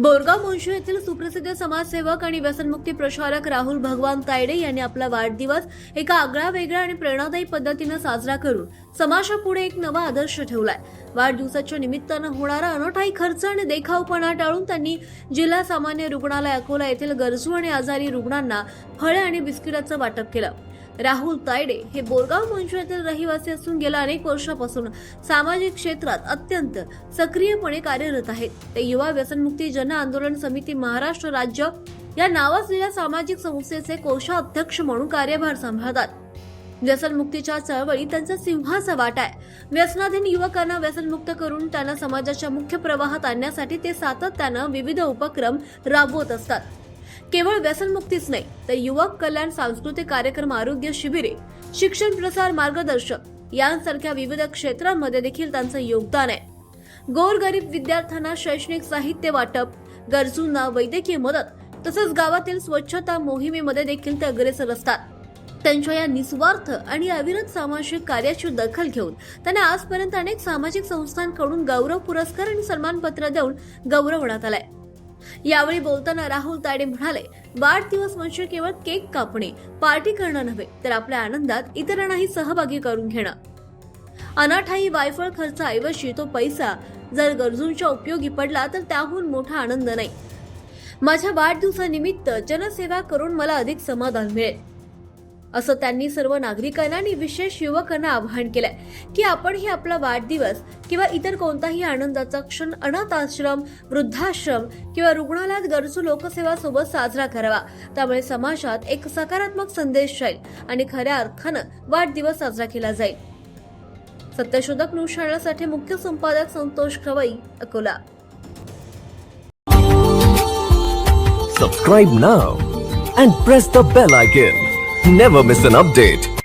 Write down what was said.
बोरगाव मुंशी येथील सुप्रसिद्ध समाजसेवक आणि व्यसनमुक्ती प्रचारक राहुल भगवान तायडे यांनी आपला वाढदिवस एका आगळ्यावेगळ्या आणि प्रेरणादायी पद्धतीने साजरा करून समाजापुढे एक नवा आदर्श ठेवलाय। वाढदिवसाच्या निमित्तानं होणारा अनोठाई खर्च आणि देखावपणा टाळून त्यांनी जिल्हा सामान्य रुग्णालय अकोला येथील गरजू आणि आजारी रुग्णांना फळे आणि बिस्किटाचं वाटप केलं। राहुल तायडे हे बोरगाव मुंशी येथील रहिवासी असून गेल्या अनेक वर्षापासून सामाजिक क्षेत्रात अत्यंत सक्रियपणे कार्यरत आहेत। ते युवा व्यसनमुक्ती जन आंदोलन समिती महाराष्ट्र राज्य या नावाजलेल्या सामाजिक संस्थेचे कोषाध्यक्ष म्हणून कार्यभार सांभाळतात। व्यसनमुक्तीच्या चळवळीत त्यांचा सिंहाचा वाटा आहे। व्यसनाधीन युवकांना व्यसनमुक्त करून त्यांना समाजाच्या मुख्य प्रवाहात आणण्यासाठी ते सातत्यानं विविध उपक्रम राबवत असतात। केवळ व्यसनमुक्तीच नाही तर युवक कल्याण, सांस्कृतिक कार्यक्रम, आरोग्य शिबिरे, शिक्षण प्रसार, मार्गदर्शक यांसारख्या विविध क्षेत्रांमध्ये देखील त्यांचं योगदान आहे। गोरगरीब विद्यार्थ्यांना शैक्षणिक साहित्य वाटप, गरजूंना वैद्यकीय मदत तसंच गावातील स्वच्छता मोहिमेमध्ये देखील ते अग्रेसर असतात। त्यांच्या या निस्वार्थ आणि अविरत सामाजिक कार्याची दखल घेऊन त्यांना आजपर्यंत अनेक सामाजिक संस्थांकडून गौरव पुरस्कार आणि सन्मानपत्र देऊन गौरवण्यात आलंय। यावेळी बोलताना राहुल तायडे म्हणाले, वाढदिवस म्हणजे केवळ केक कापणे, पार्टी करणं नव्हे तर आपल्या आनंदात इतरांनाही सहभागी करून घेणं। अनाठाई वायफळ खर्चाऐवजी तो पैसा जर गरजूंच्या उपयोगी पडला तर त्याहून मोठा आनंद नाही। माझ्या वाढदिवसानिमित्त जनसेवा करून मला अधिक समाधान मिळेल असं त्यांनी सर्व नागरिकांना आणि विशेष युवकांना आवाहन केलंय की आपणही आपला वाढदिवस किंवा इतर कोणताही आनंदाचा क्षण अनाथ आश्रम, वृद्धाश्रम किंवा रुग्णालयात गरजू लोकसेवा सोबत साजरा करावा। त्यामुळे समाजात एक सकारात्मक संदेश जाईल आणि खऱ्या अर्थानं वाढदिवस साजरा केला जाईल। सत्यशोधक न्यूज चॅनलसाठी मुख्य संपादक संतोष खवई, Akola. Subscribe now and press the bell icon. Never miss an update.